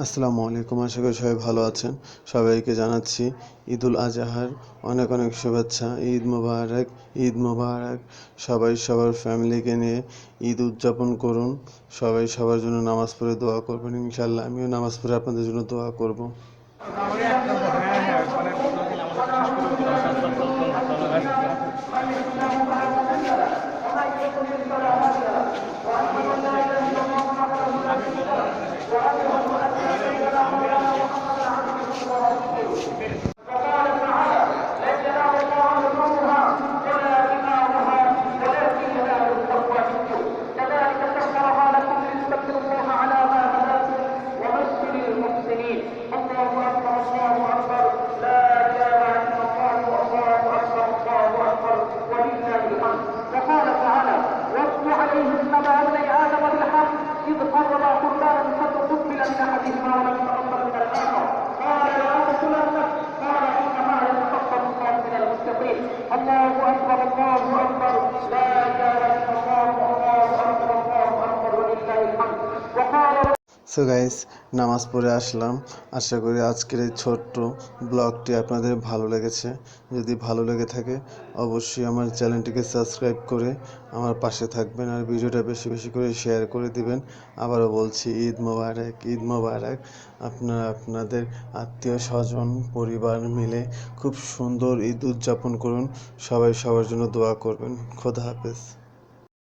আসসালামু আলাইকুম। আশা করি সবাই ভালো আছেন। সবাইকে জানাচ্ছি ঈদুল আজহার অনেক অনেক শুভেচ্ছা। ঈদ মোবারক, ঈদ মোবারক। সবাই সবার ফ্যামিলিকে নিয়ে ঈদ উদযাপন করুন। সবাই সবার জন্য নামাজ পড়ে দোয়া করবেন। ইনশাআল্লাহ আমিও নামাজ পড়ে আপনাদের জন্য দোয়া করব। সো গাইস, নামাজ পড়ে আসলাম। আশা করি আজকের এই ছোট্ট ব্লগটি আপনাদের ভালো লেগেছে। যদি ভালো লেগে থাকে অবশ্যই আমার চ্যানেলটিকে সাবস্ক্রাইব করে আমার পাশে থাকবেন আর ভিডিওটা বেশি বেশি করে শেয়ার করে দিবেন। আবারও বলছি ঈদ মোবারক, ঈদ মোবারক। আপনারা আপনাদের আত্মীয় স্বজন পরিবার মিলে খুব সুন্দর ঈদ উদযাপন করুন। সবাই সবার জন্য দোয়া করবেন। খোদা হাফেজ।